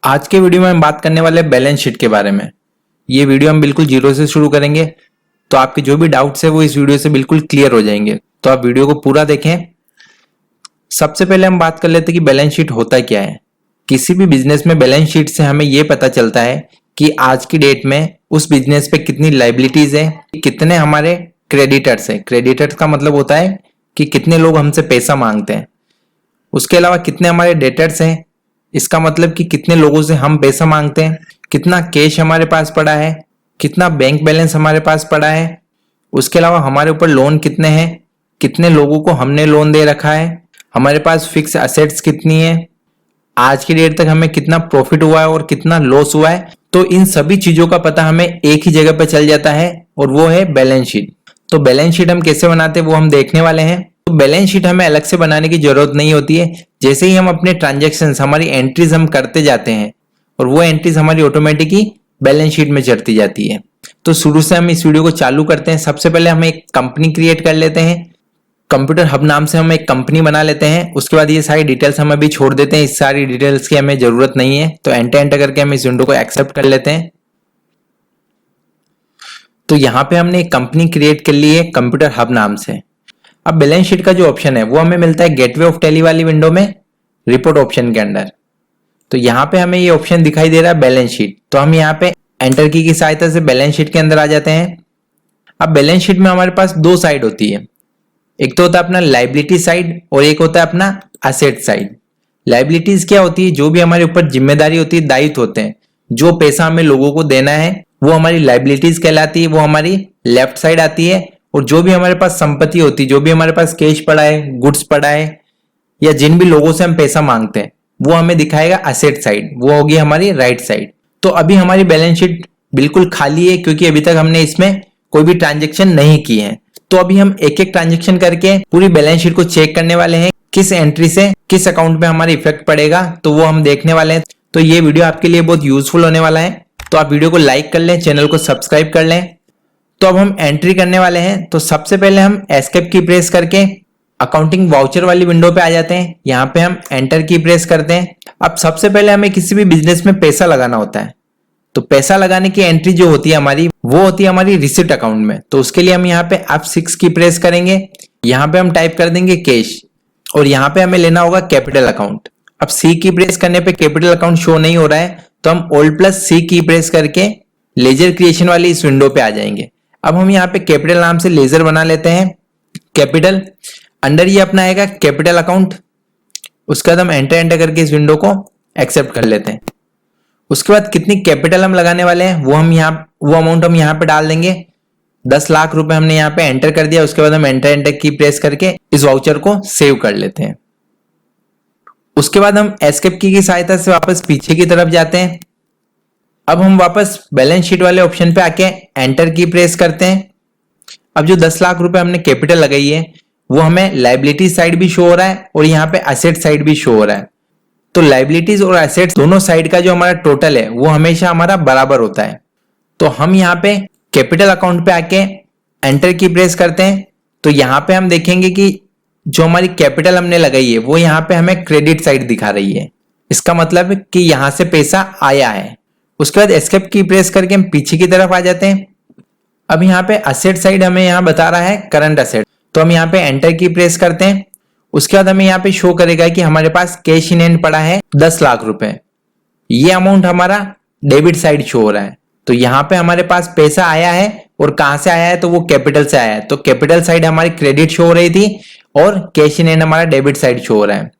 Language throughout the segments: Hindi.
आज के वीडियो में हम बात करने वाले हैं बैलेंस शीट के बारे में। ये वीडियो हम बिल्कुल जीरो से शुरू करेंगे, तो आपके जो भी डाउट्स है वो इस वीडियो से बिल्कुल क्लियर हो जाएंगे। तो आप वीडियो को पूरा देखें। सबसे पहले हम बात कर लेते हैं कि बैलेंस शीट होता क्या है। किसी भी बिजनेस में बैलेंस शीट से हमें ये पता चलता है कि आज की डेट में उस बिजनेस पे कितनी लाइबिलिटीज है, कितने हमारे क्रेडिटर्स है। क्रेडिटर्स का मतलब होता है कि कितने लोग हमसे पैसा मांगते हैं। उसके अलावा कितने हमारे डेटर्स हैं, इसका मतलब कि कितने लोगों से हम पैसा मांगते हैं, कितना कैश हमारे पास पड़ा है, कितना बैंक बैलेंस हमारे पास पड़ा है। उसके अलावा हमारे ऊपर लोन कितने हैं, कितने लोगों को हमने लोन दे रखा है, हमारे पास फिक्स असेट्स कितनी है, आज की डेट तक हमें कितना प्रॉफिट हुआ है और कितना लॉस हुआ है। तो इन सभी चीजों का पता हमें एक ही जगह पर चल जाता है और वो है बैलेंस शीट। तो बैलेंस शीट हम कैसे बनाते हैं वो हम देखने वाले हैं। तो बैलेंस शीट हमें अलग से बनाने की जरूरत नहीं होती है। जैसे ही हम अपने ट्रांजैक्शंस, हमारी एंट्रीज हम करते जाते हैं और वो एंट्रीज हमारी ऑटोमेटिक ही बैलेंस शीट में चढ़ती जाती है। तो शुरू से हम इस वीडियो को चालू करते हैं। सबसे पहले हम एक कंपनी क्रिएट कर लेते हैं। कंप्यूटर हब नाम से हम एक कंपनी बना लेते हैं। उसके बाद ये सारी डिटेल्स हम अभी छोड़ देते हैं, इस सारी डिटेल्स की हमें जरूरत नहीं है। तो एंटर करके हम इस विंडो को एक्सेप्ट कर लेते हैं। तो यहाँ पे हमने एक कंपनी क्रिएट कर ली है कंप्यूटर हब नाम से। अब बैलेंस शीट का जो ऑप्शन है वो हमें मिलता है गेटवे ऑफ टैली वाली विंडो में, रिपोर्ट ऑप्शन के अंदर। तो यहाँ पे हमें ये ऑप्शन दिखाई दे रहा है बैलेंस शीट। तो हम यहाँ पे एंटर की सहायता से बैलेंस शीट के अंदर आ जाते हैं। अब बैलेंस शीट में हमारे पास दो साइड होती है, एक तो होता है अपना लाइबिलिटी साइड और एक होता है अपना असेट साइड। लाइबिलिटीज क्या होती है, जो भी हमारे ऊपर जिम्मेदारी होती है, दायित्व होते हैं, जो पैसा हमें लोगों को देना है वो हमारी लाइबिलिटीज कहलाती है, वो हमारी लेफ्ट साइड आती है। और जो भी हमारे पास संपत्ति होती है, जो भी हमारे पास कैश पड़ा है, गुड्स पड़ा है, या जिन भी लोगों से हम पैसा मांगते हैं, वो हमें दिखाएगा असेट साइड, वो होगी हमारी राइट साइड। तो अभी हमारी बैलेंस शीट बिल्कुल खाली है क्योंकि अभी तक हमने इसमें कोई भी ट्रांजेक्शन नहीं की है। तो अभी हम एक एक ट्रांजेक्शन करके पूरी बैलेंस शीट को चेक करने वाले हैं, किस एंट्री से किस अकाउंट पे हमारा इफेक्ट पड़ेगा, तो वो हम देखने वाले हैं। तो ये वीडियो आपके लिए बहुत यूजफुल होने वाला है। तो आप वीडियो को लाइक कर लें, चैनल को सब्सक्राइब कर लें। तो अब हम एंट्री करने वाले हैं। तो सबसे पहले हम एस्केप की प्रेस करके अकाउंटिंग वाउचर वाली विंडो पे आ जाते हैं। यहाँ पे हम एंटर की प्रेस करते हैं। अब सबसे पहले हमें किसी भी बिजनेस में पैसा लगाना होता है। तो पैसा लगाने की एंट्री जो होती है हमारी, वो होती है हमारी रिसिप्ट अकाउंट में। तो उसके लिए हम यहाँ पे F6 की प्रेस करेंगे। यहाँ पे हम टाइप कर देंगे कैश और यहाँ पे हमें लेना होगा कैपिटल अकाउंट। अब C की प्रेस करने पे कैपिटल अकाउंट शो नहीं हो रहा है, तो हम Alt+C की प्रेस करके लेजर क्रिएशन वाली इस विंडो पे आ जाएंगे। अब हम यहाँ पे कैपिटल नाम से लेजर बना लेते हैं, कैपिटल। अंडर ये अपना आएगा कैपिटल अकाउंट। उसके बाद हम एंटर करके इस विंडो को एक्सेप्ट कर लेते हैं। उसके बाद कितनी कैपिटल हम लगाने वाले हैं वो अमाउंट हम यहाँ पे डाल देंगे। 10 लाख रुपए हमने यहाँ पे एंटर कर दिया। उसके बाद हम एंटर की प्रेस करके इस वाउचर को सेव कर लेते हैं। उसके बाद हम एस्केप की सहायता से वापस पीछे की तरफ जाते हैं। अब हम वापस बैलेंस शीट वाले ऑप्शन पे आके एंटर की प्रेस करते हैं। अब जो 10 लाख रुपए हमने कैपिटल लगाई है वो हमें लाइबिलिटी साइड भी शो हो रहा है और यहाँ पे असेट साइड भी शो हो रहा है। तो लाइबिलिटीज और एसेट्स दोनों साइड का जो हमारा टोटल है वो हमेशा हमारा बराबर होता है। तो हम यहाँ पे कैपिटल अकाउंट पे आके एंटर की प्रेस करते हैं। तो यहाँ पे हम देखेंगे कि जो हमारी कैपिटल हमने लगाई है वो यहाँ पे हमें क्रेडिट साइड दिखा रही है। इसका मतलब कि यहाँ से पैसा आया है। उसके बाद एस्केप की प्रेस करके हम पीछे की तरफ आ जाते हैं। अब यहाँ पे असेट साइड हमें यहाँ बता रहा है करंट असेट। तो हम यहाँ पे एंटर की प्रेस करते हैं। उसके बाद हमें यहाँ पे शो करेगा कि हमारे पास कैश इन हैंड पड़ा है 10 लाख रुपए। ये अमाउंट हमारा डेबिट साइड शो हो रहा है। तो यहाँ पे हमारे पास पैसा आया है और कहां से आया है, तो वो कैपिटल से आया है। तो कैपिटल साइड हमारी क्रेडिट शो हो रही थी और कैश इन हैंड हमारा डेबिट साइड शो हो रहा है।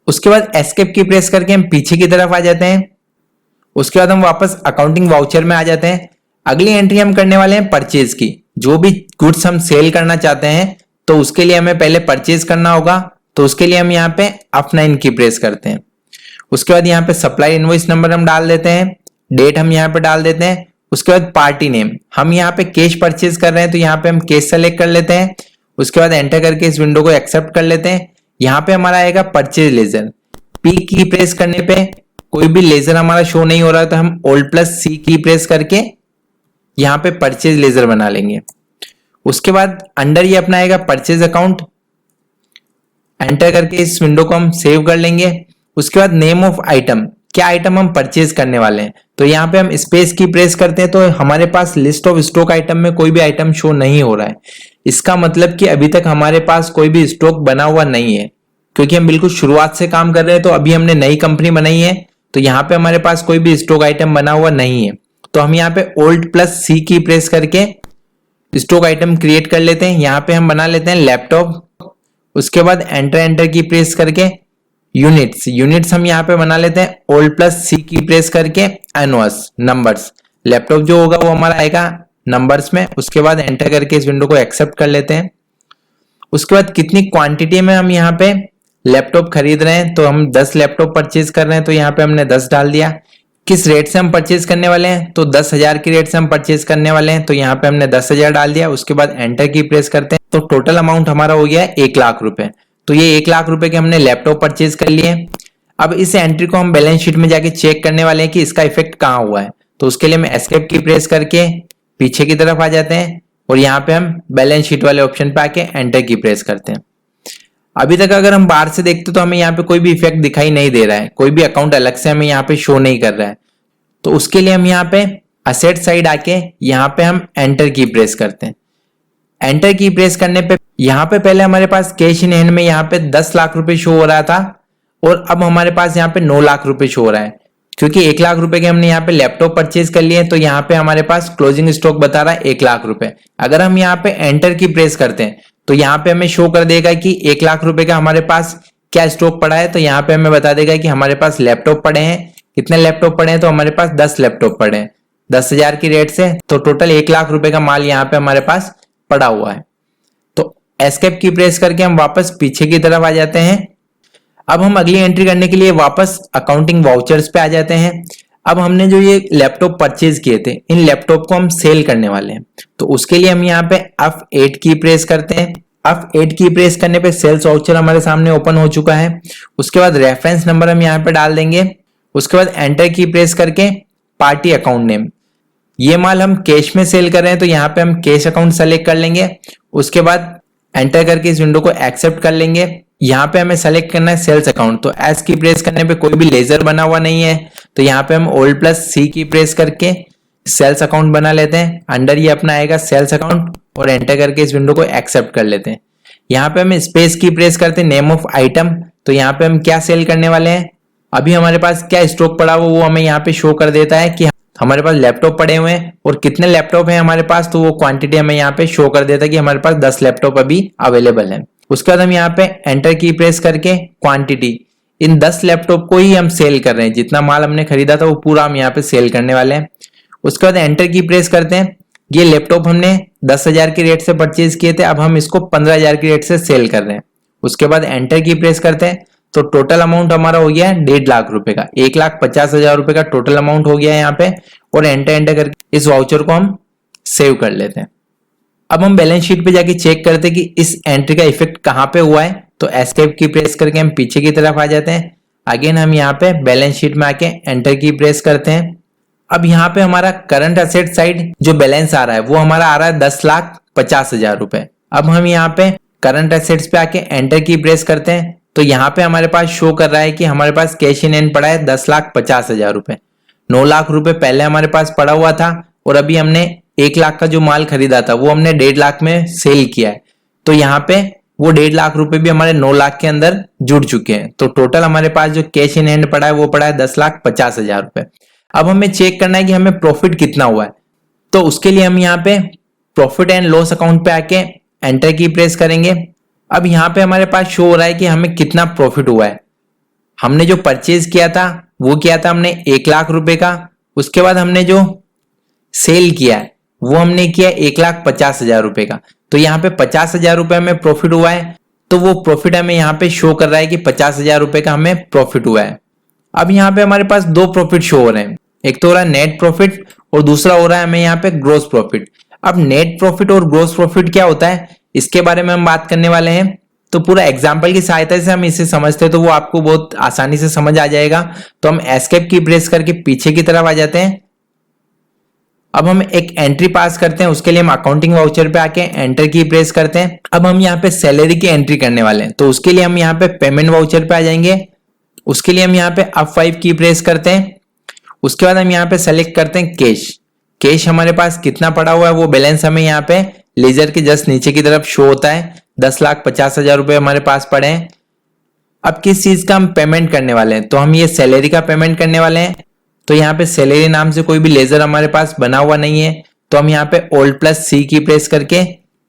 उसके बाद एस्केप की प्रेस करके हम पीछे की तरफ आ जाते हैं। उसके बाद हम वापस अकाउंटिंग वाउचर में आ जाते हैं। अगली एंट्री हम करने वाले हैं परचेज की। जो भी गुड्स हम सेल करना चाहते हैं तो उसके लिए हमें पहले परचेज करना होगा। तो उसके लिए हम यहाँ पे F9 की प्रेस करते हैं। उसके बाद यहाँ पे सप्लाई इनवॉइस नंबर हम डाल देते हैं, डेट हम यहाँ पे डाल देते हैं। उसके बाद पार्टी नेम, हम यहाँ पे कैश परचेज कर रहे हैं तो यहाँ पे हम कैश सेलेक्ट कर लेते हैं। उसके बाद एंटर करके इस विंडो को एक्सेप्ट कर लेते हैं। यहाँ पे हमारा आएगा परचेज लेजर। P की प्रेस करने पे कोई भी लेजर हमारा शो नहीं हो रहा है, तो हम Alt+C की प्रेस करके यहाँ पे परचेज लेजर बना लेंगे। उसके बाद अंडर ये अपना आएगा परचेज अकाउंट। एंटर करके इस विंडो को हम सेव कर लेंगे। उसके बाद नेम ऑफ आइटम, क्या आइटम हम परचेज करने वाले हैं। तो यहाँ पे हम स्पेस की प्रेस करते हैं तो हमारे पास लिस्ट ऑफ स्टॉक आइटम में कोई भी आइटम शो नहीं हो रहा है। इसका मतलब कि अभी तक हमारे पास कोई भी स्टॉक बना हुआ नहीं है, क्योंकि हम बिल्कुल शुरुआत से काम कर रहे हैं। तो अभी हमने नई कंपनी बनाई है, तो यहाँ पे हमारे पास कोई भी स्टॉक आइटम बना हुआ नहीं है। तो हम यहाँ पे Alt+C की प्रेस करके स्टॉक आइटम क्रिएट कर लेते हैं। यहाँ पे हम बना लेते हैं लैपटॉप, उसके बाद एंटर की प्रेस करके यूनिट्स हम यहाँ पे बना लेते हैं Alt+C की प्रेस करके एनोस नंबर्स। लैपटॉप जो होगा वो हमारा आएगा नंबर्स में। उसके बाद एंटर करके इस विंडो को एक्सेप्ट कर लेते हैं। उसके बाद कितनी क्वांटिटी में हम यहाँ पे लैपटॉप खरीद रहे हैं, तो हम 10 लैपटॉप परचेज कर रहे हैं, तो यहाँ पे हमने 10 डाल दिया। किस रेट से हम परचेज करने वाले हैं, तो 10,000 की रेट से हम परचेज करने वाले हैं, तो यहाँ पे हमने 10,000 डाल दिया। उसके बाद एंटर की प्रेस करते हैं, तो टोटल अमाउंट हमारा हो गया है 1 लाख रुपए। तो ये 1 लाख रुपए के हमने लैपटॉप परचेज कर लिए। अब इस एंट्री को हम बैलेंस शीट में जाके चेक करने वाले हैं कि इसका इफेक्ट कहाँ हुआ है। तो उसके लिए हम एस्केप की प्रेस करके पीछे की तरफ आ जाते हैं और यहाँ पे हम बैलेंस शीट वाले ऑप्शन पे आके एंटर की प्रेस करते हैं। अभी तक अगर हम बाहर से देखते तो हमें यहाँ पे कोई भी इफेक्ट दिखाई नहीं दे रहा है, कोई भी अकाउंट अलग से हमें यहाँ पे शो नहीं कर रहा है। तो उसके लिए हम यहाँ पे असेट साइड आके यहाँ पे हम एंटर की प्रेस करते हैं। एंटर की प्रेस करने पे यहाँ पे पहले हमारे पास कैश इन हैंड में यहाँ पे 10 लाख रुपए शो हो रहा था और अब हमारे पास यहाँ पे 9 लाख रुपए शो हो रहा है, क्योंकि 1 लाख रुपए के हमने यहाँ पे लैपटॉप परचेज कर लिए। तो यहाँ पे हमारे पास क्लोजिंग स्टॉक बता रहा है 1 लाख रुपए। अगर हम यहाँ पे एंटर की प्रेस करते हैं तो यहाँ पे हमें शो कर देगा कि 1 लाख रुपए का हमारे पास क्या स्टॉक पड़ा है। तो यहाँ पे हमें बता देगा कि हमारे पास लैपटॉप पड़े हैं। कितने लैपटॉप पड़े हैं, तो हमारे पास 10 लैपटॉप पड़े हैं 10,000 की रेट से। तो टोटल 1 लाख रुपए का माल यहाँ पे हमारे पास पड़ा हुआ है। तो एस्केप की प्रेस करके हम वापस पीछे की तरफ आ जाते हैं। अब हम अगली एंट्री करने के लिए वापस अकाउंटिंग वाउचर्स पे आ जाते हैं। अब हमने जो ये लैपटॉप परचेज किए थे, इन लैपटॉप को हम सेल करने वाले हैं। तो उसके लिए हम यहाँ पे F8 की प्रेस करते हैं। F8 की प्रेस करने पे सेल्स वाउचर हमारे सामने ओपन हो चुका है। उसके बाद रेफरेंस नंबर हम यहाँ पे डाल देंगे। उसके बाद एंटर की प्रेस करके पार्टी अकाउंट नेम, ये माल हम कैश में सेल कर रहे हैं तो यहाँ पे हम कैश अकाउंट सेलेक्ट कर लेंगे। उसके बाद एंटर करके इस विंडो को एक्सेप्ट कर लेंगे। यहाँ पे हमें सेलेक्ट करना है सेल्स अकाउंट। तो एस की प्रेस करने पे कोई भी लेजर बना हुआ नहीं है, तो यहाँ पे हम Alt+C की प्रेस करके सेल्स अकाउंट बना लेते हैं। अंडर ये अपना आएगा सेल्स अकाउंट और एंटर करके इस विंडो को एक्सेप्ट कर लेते हैं। यहाँ पे हम स्पेस की प्रेस करते हैं नेम ऑफ आइटम। तो यहाँ पे हम क्या सेल करने वाले हैं, अभी हमारे पास क्या स्टॉक पड़ा हुआ वो हमें यहाँ पे शो कर देता है कि हमारे पास लैपटॉप पड़े हुए हैं और कितने लैपटॉप हैं हमारे पास। तो वो क्वांटिटी हमें यहाँ पे शो कर देता है कि हमारे पास 10 लैपटॉप अभी अवेलेबल है। उसके बाद हम यहाँ पे एंटर की प्रेस करके क्वांटिटी, इन 10 लैपटॉप को ही हम सेल कर रहे हैं। जितना माल हमने खरीदा था वो पूरा हम यहाँ पे सेल करने वाले हैं। उसके बाद एंटर की प्रेस करते हैं। ये लैपटॉप हमने 10,000 की रेट से परचेज किए थे, अब हम इसको 15,000 की रेट से सेल कर रहे हैं। उसके बाद एंटर की प्रेस करते हैं। तो टोटल अमाउंट हमारा हो गया है 1.5 लाख रुपए का, 1,50,000 रुपए का टोटल अमाउंट हो गया है यहाँ पे। और एंटर करके इस वाउचर को हम सेव कर लेते हैं। अब हम बैलेंस शीट पे जाके चेक करते हैं कि इस एंट्री का इफेक्ट कहाँ पे हुआ है। तो एस्केप की प्रेस करके हम पीछे की तरफ आ जाते हैं। अगेन हम यहाँ पे बैलेंस शीट में आके एंटर की प्रेस करते हैं। अब यहाँ पे हमारा करंट असेट साइड जो बैलेंस आ रहा है वो हमारा आ रहा है 10,50,000 रुपए। अब हम यहाँ पे करंट असेट्स पे आके एंटर की प्रेस करते हैं। तो यहाँ पे हमारे पास शो कर रहा है कि हमारे पास कैश इन हैंड पड़ा है 10,50,000 रुपए। 9 लाख रुपए पहले हमारे पास पड़ा हुआ था और अभी हमने 1 लाख का जो माल खरीदा था वो हमने 1.5 लाख में सेल किया है। तो यहाँ पे वो 1.5 लाख रुपए भी हमारे 9 लाख के अंदर जुड़ चुके हैं। तो टोटल हमारे पास जो कैश इन हैंड पड़ा है वो पड़ा है 10,50,000 रुपए। अब हमें चेक करना है कि हमें प्रॉफिट कितना हुआ है। तो उसके लिए हम यहाँ पे प्रॉफिट एंड लॉस अकाउंट पे आके एंटर की प्रेस करेंगे। अब यहाँ पे हमारे पास शो हो रहा है कि हमें कितना प्रॉफिट हुआ है। हमने जो परचेज किया था वो किया था हमने 1 लाख रुपए का। उसके बाद हमने जो सेल किया है वो हमने किया 1,50,000 रुपए का। तो यहाँ पे 50,000 रुपए में प्रॉफिट हुआ है। तो वो प्रॉफिट हमें यहाँ पे शो कर रहा है कि 50,000 रुपए का हमें प्रॉफिट हुआ है। अब यहाँ पे हमारे पास 2 प्रॉफिट शो हो रहे हैं, एक तो हो रहा है नेट प्रॉफिट और दूसरा हो रहा है हमें यहाँ पे ग्रोस प्रॉफिट। अब नेट प्रॉफिट और ग्रोस प्रॉफिट क्या होता है इसके बारे में हम बात करने वाले हैं। तो पूरा एग्जाम्पल की सहायता से हम इसे समझते हैं तो वो आपको बहुत आसानी से समझ आ जाएगा। तो हम एस्केप की प्रेस करके पीछे की तरफ आ जाते हैं। अब हम एक एंट्री पास करते हैं, उसके लिए हम अकाउंटिंग वाउचर पे आके एंटर की प्रेस करते हैं। अब हम यहाँ पे सैलरी की एंट्री करने वाले हैं तो उसके लिए हम यहाँ पे पेमेंट वाउचर पे आ जाएंगे। उसके लिए हम यहाँ पे F5 की प्रेस करते हैं। उसके बाद हम यहाँ पे सेलेक्ट करते हैं कैश। कैश हमारे पास कितना पड़ा हुआ है वो बैलेंस हमें यहाँ पे लेजर के जस्ट नीचे की तरफ शो होता है। 10,50,000 रुपए हमारे पास पड़े हैं। अब किस चीज का हम पेमेंट करने वाले हैं, तो हम ये सैलरी का पेमेंट करने वाले हैं। तो यहाँ पे सैलरी नाम से कोई भी लेजर हमारे पास बना हुआ नहीं है, तो हम यहाँ पे Alt+C की प्रेस करके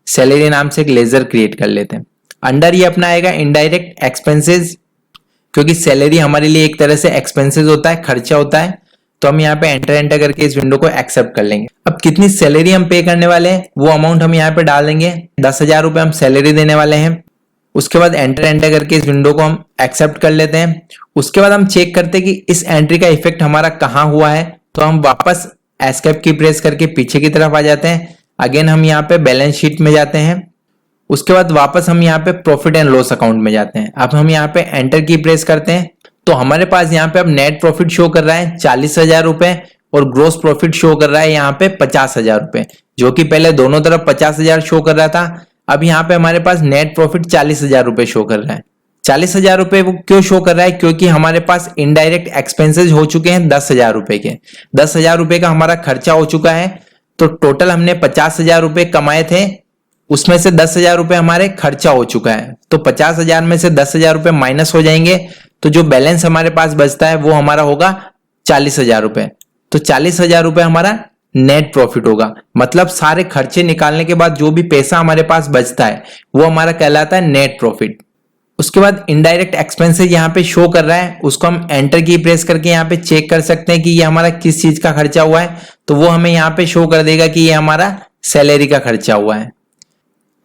सैलरी नाम से एक लेजर क्रिएट कर लेते हैं। अंडर ये अपना आएगा इनडायरेक्ट एक्सपेंसेस, क्योंकि सैलरी हमारे लिए एक तरह से एक्सपेंसेस होता है, खर्चा होता है। तो हम यहाँ पे एंटर करके इस विंडो को एक्सेप्ट कर लेंगे। अब कितनी सैलरी हम पे करने वाले हैं वो अमाउंट हम यहाँ पे डाल देंगे। 10,000 रुपए हम सैलरी देने वाले हैं। उसके बाद एंटर करके इस विंडो को हम एक्सेप्ट कर लेते हैं। उसके बाद हम चेक करते हैं कि इस एंट्री का इफेक्ट हमारा कहाँ हुआ है, तो हम वापस एस्केप की प्रेस करके पीछे की तरफ आ जाते हैं। अगेन हम यहाँ पे बैलेंस शीट में जाते हैं। उसके बाद वापस हम यहाँ पे प्रॉफिट एंड लॉस अकाउंट में जाते हैं। अब हम यहाँ पे एंटर की प्रेस करते हैं, तो हमारे पास यहाँ पे अब नेट प्रॉफिट शो कर रहा है 40,000 रुपए और ग्रोस प्रॉफिट शो कर रहा है यहाँ पे 50,000 रुपए, जो कि पहले दोनों तरफ 50,000 शो कर रहा था। अब यहाँ पे हमारे पास नेट प्रॉफिट 40,000 रुपए शो कर रहा है। 40,000 रुपए वो क्यों शो कर रहा है, क्योंकि हमारे पास इनडायरेक्ट एक्सपेंसेस हो चुके हैं 10,000 रुपए के। 10,000 रुपए का हमारा खर्चा हो चुका है। तो टोटल हमने 50,000 रुपए कमाए थे, उसमें से 10,000 रुपए हमारे खर्चा हो चुका है। तो 50,000 में से 10,000 रुपए माइनस हो जाएंगे, तो जो बैलेंस हमारे पास बचता है वो हमारा होगा 40,000 रुपए। तो 40,000 रुपए हमारा नेट प्रॉफिट होगा। मतलब सारे खर्चे निकालने के बाद जो भी पैसा हमारे पास बचता है वो हमारा कहलाता है नेट प्रॉफिट। उसके बाद इनडायरेक्ट एक्सपेंसेस यहाँ पे शो कर रहा है, उसको हम एंटर की प्रेस करके यहाँ पे चेक कर सकते हैं कि ये हमारा किस चीज का खर्चा हुआ है। तो वो हमें यहाँ पे शो कर देगा कि ये हमारा सैलरी का खर्चा हुआ है।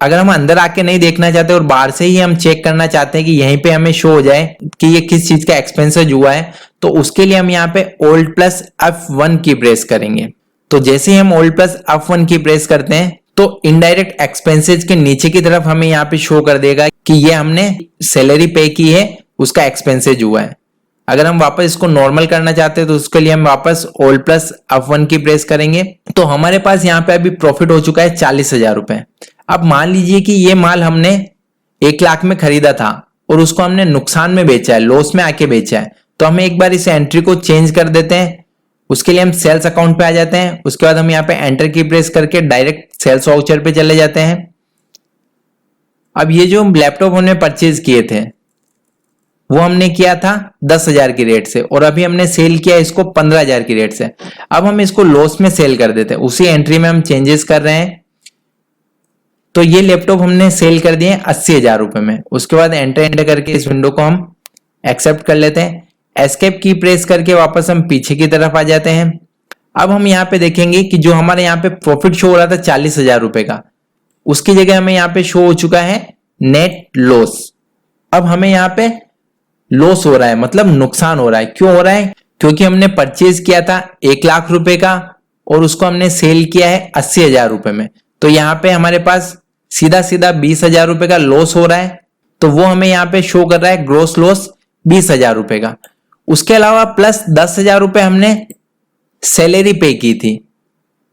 अगर हम अंदर आके नहीं देखना चाहते और बाहर से ही हम चेक करना चाहते हैं कि यहीं पे हमें शो हो जाए कि ये किस चीज का एक्सपेंसेस हुआ है, तो उसके लिए हम यहाँ पे Alt+F1 की प्रेस करेंगे। तो जैसे ही हम Alt+F1 की प्रेस करते हैं तो इनडायरेक्ट एक्सपेंसेस के नीचे की तरफ हमें यहाँ पे शो कर देगा कि ये हमने सैलरी पे की है, उसका एक्सपेंसेस हुआ है। अगर हम वापस इसको नॉर्मल करना चाहते हैं तो उसके लिए हम वापस Alt+F1 की प्रेस करेंगे। तो हमारे पास यहाँ पे अभी प्रॉफिट हो चुका है 40,000 रुपए। अब मान लीजिए कि ये माल हमने 1 लाख में खरीदा था और उसको हमने नुकसान में बेचा है, लॉस में आके बेचा है। तो हमें एक बार इस एंट्री को चेंज कर देते हैं। उसके लिए हम सेल्स अकाउंट पे आ जाते हैं। उसके बाद हम यहाँ पे एंटर की प्रेस करके डायरेक्ट सेल्स वाउचर पे चले जाते हैं। अब ये जो लैपटॉप हमने परचेज किए थे वो हमने किया था 10,000 की रेट से और अभी हमने सेल किया इसको 15,000 की रेट से। अब हम इसको लॉस में सेल कर देते हैं, उसी एंट्री में हम चेंजेस कर रहे हैं। तो ये लैपटॉप हमने सेल कर दिए 80,000 रुपए में। उसके बाद एंटर करके इस विंडो को हम एक्सेप्ट कर लेते हैं। एस्केप की प्रेस करके वापस हम पीछे की तरफ आ जाते हैं। अब हम यहाँ पे देखेंगे कि जो हमारे यहाँ पे प्रॉफिट शो हो रहा था 40,000 रुपए का, उसकी जगह हमें यहाँ पे शो हो चुका है नेट लॉस। अब हमें यहाँ पे लॉस हो रहा है, मतलब नुकसान हो रहा है। क्यों हो रहा है? क्योंकि हमने परचेज किया था 1 लाख रुपए का और उसको हमने सेल किया है 80,000 रुपए में। तो यहाँ पे हमारे पास सीधा सीधा 20,000 रुपए का लॉस हो रहा है। तो वो हमें यहाँ पे शो कर रहा है ग्रोस लॉस 20,000 रुपए का। उसके अलावा प्लस 10,000 रुपए हमने सैलरी पे की थी,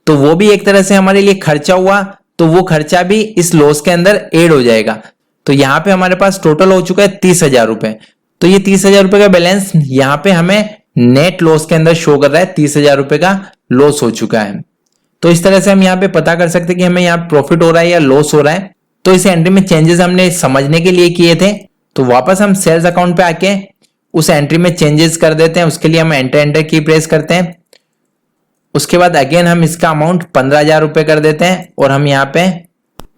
तो वो भी एक तरह से हमारे लिए खर्चा हुआ। तो वो खर्चा भी इस लॉस के अंदर ऐड हो जाएगा। तो यहाँ पे हमारे पास टोटल हो चुका है 30,000 रुपए। तो ये 30,000 रुपए का बैलेंस यहाँ पे हमें नेट लॉस के अंदर शो कर रहा है। 30,000 रुपए का लॉस हो चुका है। तो इस तरह से हम यहाँ पे पता कर सकते हैं कि हमें यहाँ प्रॉफिट हो रहा है या लॉस हो रहा है। तो इस एंट्री में चेंजेस हमने समझने के लिए किए थे। तो वापस हम सेल्स अकाउंट पे आके उस एंट्री में चेंजेस कर देते हैं। उसके लिए हम एंटर की प्रेस करते हैं। उसके बाद अगेन हम इसका अमाउंट 15,000 रुपए कर देते हैं और हम यहाँ पे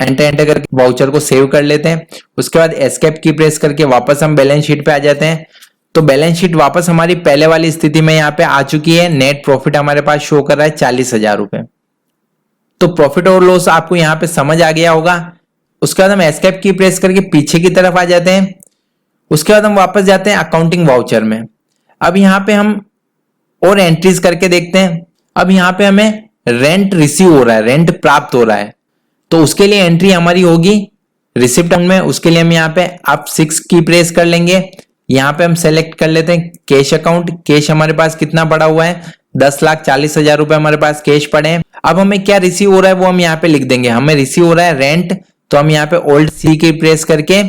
एंटर करके वाउचर को सेव कर लेते हैं। उसके बाद एस्केप की प्रेस करके वापस हम बैलेंस शीट पे आ जाते हैं। तो बैलेंस शीट वापस हमारी पहले वाली स्थिति में यहाँ पे आ चुकी है। नेट प्रॉफिट हमारे पास शो कर रहा है 40,000 रुपए। तो प्रॉफिट और लॉस आपको यहाँ पे समझ आ गया होगा। उसके बाद हम एस्केप की प्रेस करके पीछे की तरफ आ जाते हैं। उसके बाद हम वापस जाते हैं अकाउंटिंग वाउचर में। अब यहाँ पे हम और एंट्रीज करके देखते हैं। अब यहाँ पे हमें रेंट रिसीव हो रहा है, रेंट प्राप्त हो रहा है। तो उसके लिए एंट्री हमारी होगी रिसिप्ट में। उसके लिए हम यहाँ पे F6 की प्रेस कर लेंगे। यहाँ पे हम सेलेक्ट कर लेते हैं कैश अकाउंट। कैश हमारे पास कितना पड़ा हुआ है? 10,40,000 रुपए हमारे पास कैश पड़े हैं। अब हमें क्या रिसीव हो रहा है वो हम यहाँ पे लिख देंगे। हमें रिसीव हो रहा है रेंट, तो हम यहाँ पे Alt+C की प्रेस करके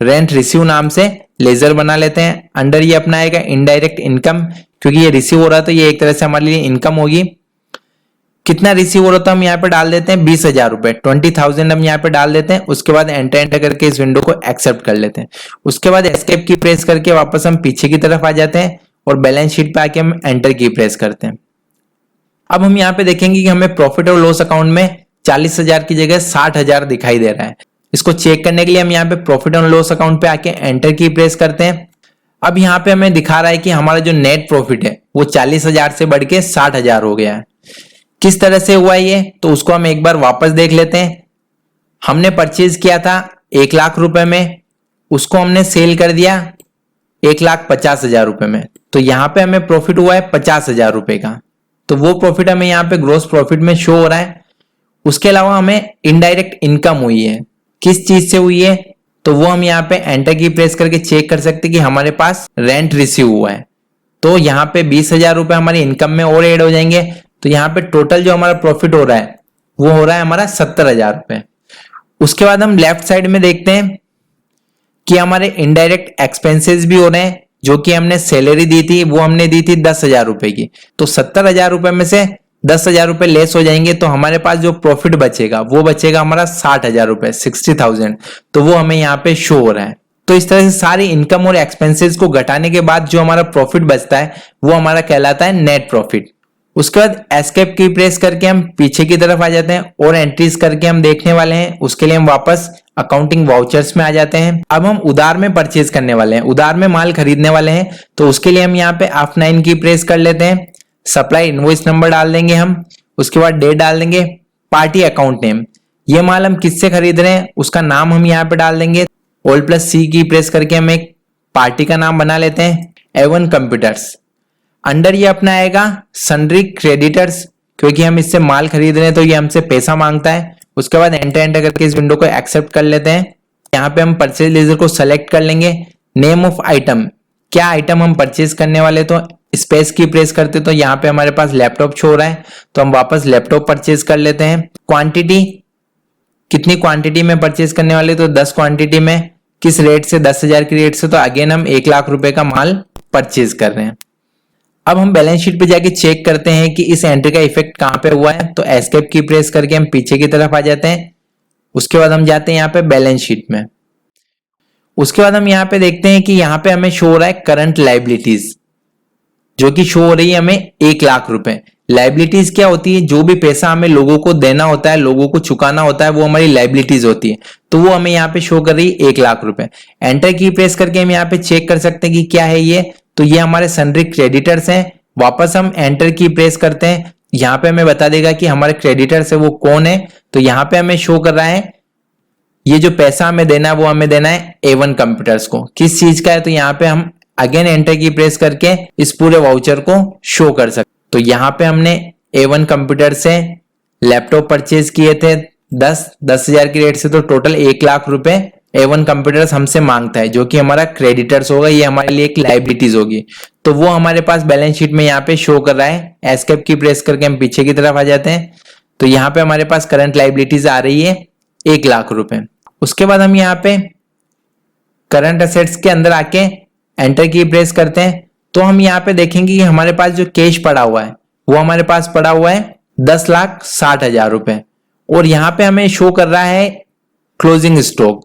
रेंट रिसीव नाम से लेजर बना लेते हैं। अंडर ये अपना आएगा इनडायरेक्ट इनकम, क्योंकि ये रिसीव हो रहा है तो ये एक तरह से हमारे लिए इनकम होगी। कितना रिसीव हो रहा था हम यहाँ पे डाल देते हैं 20,000 रुपए, 20,000 हम यहाँ पे डाल देते हैं। उसके बाद एंटर करके इस विंडो को एक्सेप्ट कर लेते हैं। उसके बाद एस्केप की प्रेस करके वापस हम पीछे की तरफ आ जाते हैं और बैलेंस शीट पे आके हम एंटर की प्रेस करते हैं। अब हम यहाँ पे देखेंगे कि हमें प्रॉफिट और लॉस अकाउंट में 40,000 की जगह 60,000 दिखाई दे रहा है। इसको चेक करने के लिए हम यहाँ पे प्रॉफिट और लॉस अकाउंट पे आके एंटर की प्रेस करते हैं। अब यहाँ पे हमें दिखा रहा है कि हमारा जो नेट प्रॉफिट है वो 40,000 से बढ़ के 60,000 हो गया है। किस तरह से हुआ ये, तो उसको हम एक बार वापस देख लेते हैं। हमने परचेज किया था 1 लाख रुपए में, उसको हमने सेल कर दिया 1,50,000 रुपए में, तो यहाँ पे हमें प्रॉफिट हुआ है 50,000 रुपए का। तो वो प्रॉफिट हमें यहाँ पे ग्रॉस प्रॉफिट में शो हो रहा है। उसके अलावा हमें इनडायरेक्ट इनकम हुई है, किस चीज से हुई है, तो वो हम यहाँ पे एंटर की प्रेस करके चेक कर सकते हैं कि हमारे पास रेंट रिसीव हुआ है। तो यहाँ पे 20,000 रुपए हमारी इनकम में और ऐड हो जाएंगे। तो यहाँ पे टोटल जो हमारा प्रॉफिट हो रहा है वो हो रहा है हमारा 70,000 रुपए। उसके बाद हम लेफ्ट साइड में देखते हैं कि हमारे इनडायरेक्ट एक्सपेंसेस भी हो रहे हैं। जो कि हमने सैलरी दी थी वो हमने दी थी 10,000 रुपए की, तो 70,000 रुपए में से 10,000 रुपए लेस हो जाएंगे, तो हमारे पास जो प्रॉफिट बचेगा वो बचेगा हमारा 60,000 रुपए, 60,000। तो वो हमें यहाँ पे शो हो रहा है। तो इस तरह से सारी इनकम और एक्सपेंसेस को घटाने के बाद जो हमारा प्रॉफिट बचता है वो हमारा कहलाता है नेट प्रॉफिट। उसके बाद एस्केप की प्रेस करके हम पीछे की तरफ आ जाते हैं और एंट्रीज करके हम देखने वाले हैं। उसके लिए हम वापस अकाउंटिंग वाउचर्स में आ जाते हैं। अब हम उधार में परचेज करने वाले हैं, उधार में माल खरीदने वाले हैं, तो उसके लिए हम यहाँ पे F9 की प्रेस कर लेते हैं। सप्लाई इनवॉइस नंबर डाल देंगे हम, उसके बाद डेट डाल देंगे, पार्टी अकाउंट नेम, ये माल हम किससे खरीद रहे हैं उसका नाम हम यहाँ पे डाल देंगे। Alt+C की प्रेस करके हम एक पार्टी का नाम बना लेते हैं, A1 कंप्यूटर्स। अंडर ये अपना आएगा सन्ड्री क्रेडिटर्स, क्योंकि हम इससे माल खरीद रहे हैं तो ये हमसे पैसा मांगता है। उसके बाद एंटर करके इस विंडो को एक्सेप्ट कर लेते हैं। यहाँ पे हम परचेज लेजर को सेलेक्ट कर लेंगे। नेम ऑफ आइटम, क्या आइटम हम परचेज करने वाले, तो स्पेस की प्रेस करते तो यहाँ पे हमारे पास लैपटॉप शो हो रहा है, तो हम वापस लैपटॉप परचेज कर लेते हैं। क्वांटिटी, कितनी क्वांटिटी में परचेज करने वाले, तो 10 क्वांटिटी में। किस रेट से, 10,000 की रेट से, तो अगेन हम 1 लाख रुपए का माल परचेज कर रहे हैं। अब हम बैलेंस शीट पे जाके चेक करते हैं कि इस एंट्री का इफेक्ट कहां पे हुआ है, तो एस्केप की प्रेस करके हम पीछे की तरफ आ जाते हैं। उसके बाद हम जाते हैं यहाँ पे बैलेंस शीट में। उसके बाद हम यहाँ पे देखते हैं कि यहाँ पे हमें शो हो रहा है करंट लाइबिलिटीज, जो कि शो हो रही है हमें 1 लाख रुपए। लाइबिलिटीज क्या होती है, जो भी पैसा हमें लोगों को देना होता है, लोगों को चुकाना होता है, वो हमारी लाइबिलिटीज होती है, तो वो हमें यहाँ पे शो कर रही है 1 लाख रुपए। एंटर की प्रेस करके हम यहाँ पे चेक कर सकते हैं कि क्या है ये, तो ये हमारे सन्ड्री क्रेडिटर्स हैं। वापस हम एंटर की प्रेस करते हैं, यहाँ पे हमें बता देगा कि हमारे क्रेडिटर्स है वो कौन है, तो यहाँ पे हमें शो कर रहा है ये जो पैसा हमें देना है वो हमें देना है A1 कंप्यूटर्स को। किस चीज का है, तो यहाँ पे हम अगेन एंटर की प्रेस करके इस पूरे वाउचर को शो कर सकते। तो यहाँ पे हमने A1 कंप्यूटर से लैपटॉप परचेज किए थे 10,000 की रेट से, तो टोटल 1 लाख रुपए A1 कंप्यूटर्स हमसे मांगता है, जो कि हमारा क्रेडिटर्स होगा, ये हमारे लिए एक लाइबिलिटीज होगी। तो वो हमारे पास बैलेंस शीट में यहाँ पे शो कर रहा है। एस्केप की प्रेस करके हम पीछे की तरफ आ जाते हैं, तो यहाँ पे हमारे पास करंट लाइबिलिटीज आ रही है 1 लाख रुपए। उसके बाद हम यहाँ पे करंट असेट्स के अंदर आके एंटर की प्रेस करते हैं, तो हम यहाँ पे देखेंगे कि हमारे पास जो कैश पड़ा हुआ है वो हमारे पास पड़ा हुआ है 10,60,000 रुपए, और यहाँ पे हमें शो कर रहा है क्लोजिंग स्टॉक,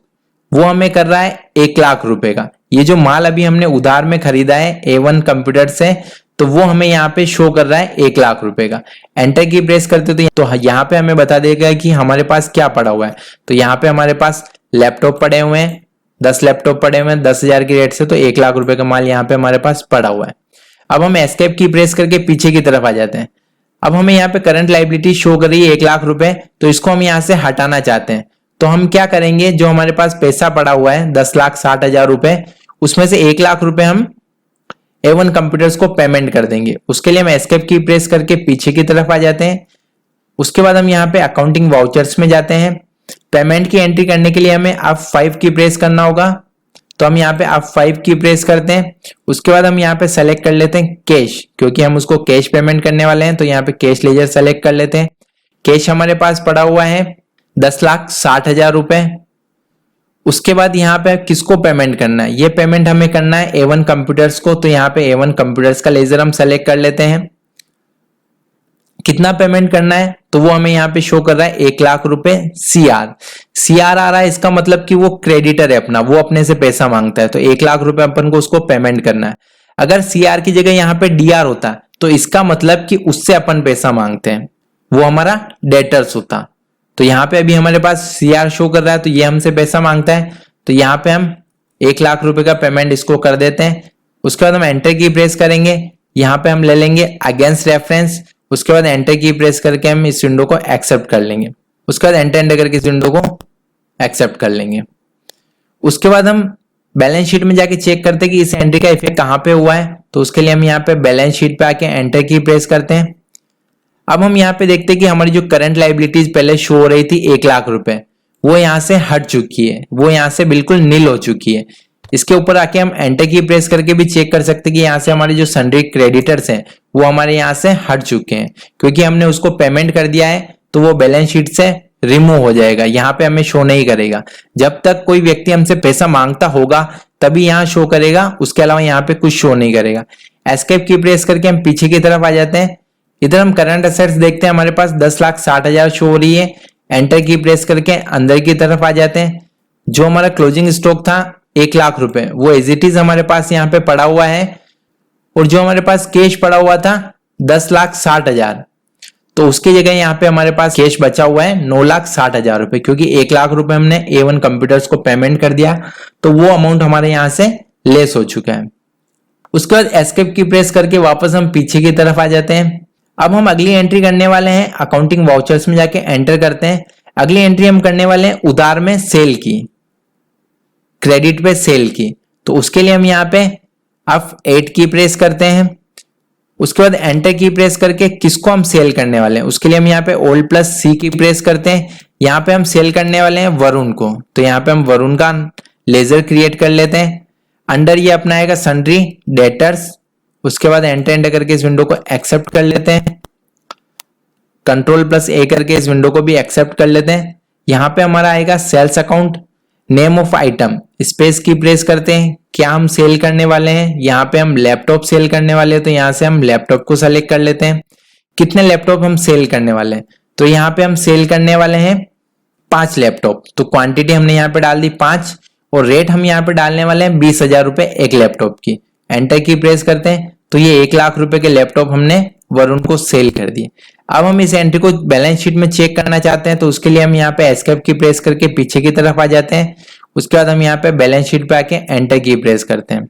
वो हमें कर रहा है 1 लाख रुपए का। ये जो माल अभी हमने उधार में खरीदा है A1 कंप्यूटर से, तो वो हमें यहाँ पे शो कर रहा है 1 लाख रुपए का। एंटर की प्रेस करते तो यहाँ पे हमें बता देगा कि हमारे पास क्या पड़ा हुआ है, तो यहाँ पे हमारे पास लैपटॉप पड़े हुए हैं, 10 लैपटॉप पड़े हुए हैं 10,000 की रेट से, तो 1 लाख रुपए का माल यहाँ पे हमारे पास पड़ा हुआ है। अब हम एस्केप की प्रेस करके पीछे की तरफ आ जाते हैं। अब हमें यहाँ पे करंट लायबिलिटी शो कर रही है 1 लाख रुपए, तो इसको हम यहाँ से हटाना चाहते हैं। तो हम क्या करेंगे, जो हमारे पास पैसा पड़ा हुआ है 10,60,000 रुपए, उसमें से 1 लाख रुपए हम A1 कंप्यूटर्स को पेमेंट कर देंगे। उसके लिए हम एस्केप की प्रेस करके पीछे की तरफ आ जाते हैं। उसके बाद हम यहाँ पे अकाउंटिंग वाउचर्स में जाते हैं। पेमेंट की एंट्री करने के लिए हमें F5 की प्रेस करना होगा, तो हम यहाँ पे F5 की प्रेस करते हैं। उसके बाद हम यहाँ पे सेलेक्ट कर लेते हैं कैश, क्योंकि हम उसको कैश पेमेंट करने वाले हैं, तो यहाँ पे कैश लेजर सेलेक्ट कर लेते हैं। कैश हमारे पास पड़ा हुआ है 10,60,000 रुपए। उसके बाद यहाँ पे किसको पेमेंट करना है, ये पेमेंट हमें करना है A1 कंप्यूटर्स को। तो यहाँ पे A1 कंप्यूटर्स का लेजर हम सेलेक्ट कर लेते हैं। कितना पेमेंट करना है तो वो हमें यहाँ पे शो कर रहा है 1 लाख रुपए CR आ रहा है। इसका मतलब कि वो क्रेडिटर है अपना, वो अपने से पैसा मांगता है, तो 1 लाख रुपए अपन को उसको पेमेंट करना है। अगर CR की जगह यहाँ पे DR होता तो इसका मतलब कि उससे अपन पैसा मांगते हैं, वो हमारा डेटर्स होता। तो यहाँ पे अभी हमारे पास CR शो कर रहा है, तो ये हमसे पैसा मांगता है, तो यहाँ पे हम 1 लाख रुपए का पेमेंट इसको कर देते हैं। उसके बाद हम एंटर की प्रेस करेंगे, यहाँ पे हम ले लेंगे अगेंस्ट रेफरेंस। उसके बाद एंटर की प्रेस करके हम इस विंडो को एक्सेप्ट कर लेंगे। उसके बाद एंटर करके इस विंडो को एक्सेप्ट कर लेंगे। उसके बाद हम बैलेंस शीट में जाके चेक करते हैं कि इस एंट्री का इफेक्ट कहाँ पे हुआ है। तो उसके लिए हम यहाँ पे बैलेंस शीट पे आके एंटर की प्रेस करते हैं। अब हम यहाँ पे देखते हैं कि हमारी जो करंट लाइबिलिटीज पहले शो हो रही थी 1 लाख रुपए, वो यहाँ से हट चुकी है, वो यहाँ से बिल्कुल नील हो चुकी है। इसके ऊपर आके हम एंटर की प्रेस करके भी चेक कर सकते हैं कि यहाँ से हमारे जो सन्ड्री क्रेडिटर्स हैं वो हमारे यहाँ से हट चुके हैं, क्योंकि हमने उसको पेमेंट कर दिया है। तो वो बैलेंस शीट से रिमूव हो जाएगा, यहाँ पे हमें शो नहीं करेगा। जब तक कोई व्यक्ति हमसे पैसा मांगता होगा तभी यहाँ शो करेगा, उसके अलावा यहाँ पे कुछ शो नहीं करेगा। एस्केप की प्रेस करके हम पीछे की तरफ आ जाते हैं। इधर हम करंट असेट्स देखते हैं, हमारे पास 10,60,000 शो हो रही है। एंटर की प्रेस करके अंदर की तरफ आ जाते हैं। जो हमारा क्लोजिंग स्टॉक था 1 लाख रुपए, वो एज इट इज हमारे पास यहाँ पे पड़ा हुआ है। और जो हमारे पास कैश पड़ा हुआ था 10,60,000, तो उसकी जगह यहाँ पे हमारे पास कैश बचा हुआ है 9,60,000 रुपए, क्योंकि 1 लाख रुपए हमने A1 कंप्यूटर्स को पेमेंट कर दिया, तो वो अमाउंट हमारे यहाँ से लेस हो चुका है। उसके बाद एस्केप की प्रेस करके वापस हम पीछे की तरफ आ जाते हैं। अब हम अगली एंट्री करने वाले हैं अकाउंटिंग वाउचर्स में जाके एंटर करते हैं। अगली एंट्री हम करने वाले हैं उधार में सेल की, क्रेडिट पे सेल की। तो उसके लिए हम यहाँ पे F8 की प्रेस करते हैं। उसके बाद एंटर की प्रेस करके किसको हम सेल करने वाले हैं, उसके लिए हम यहाँ पे Alt+C की प्रेस करते हैं। यहाँ पे हम सेल करने वाले हैं वरुण को, तो यहाँ पे हम वरुण का लेजर क्रिएट कर लेते हैं। अंडर ये अपना आएगा सन्ड्री डेटर्स। उसके बाद एंटर करके इस विंडो को एक्सेप्ट कर लेते हैं। Ctrl+A करके इस विंडो को भी एक्सेप्ट कर लेते हैं। यहाँ पे हमारा आएगा sales account, name of item, space की प्रेस करते हैं। क्या हम सेल करने वाले हैं, यहाँ पे हम लैपटॉप सेल करने वाले हैं, तो यहाँ से हम लैपटॉप को सेलेक्ट कर लेते हैं। कितने लैपटॉप हम सेल करने वाले हैं, तो यहाँ पे हम सेल करने वाले हैं 5 लैपटॉप। तो क्वांटिटी हमने यहाँ पे डाल दी 5, और रेट हम यहाँ पे डालने वाले हैं 20,000 रुपए एक लैपटॉप की। एंटर की प्रेस करते हैं, तो ये 1 लाख रुपए के लैपटॉप हमने वरुण को सेल कर दिए। अब हम इस एंट्री को बैलेंस शीट में चेक करना चाहते हैं, तो उसके लिए हम यहाँ पे एस्केप की प्रेस करके पीछे की तरफ आ जाते हैं। उसके बाद हम यहाँ पे बैलेंस शीट पे आके एंटर की प्रेस करते हैं।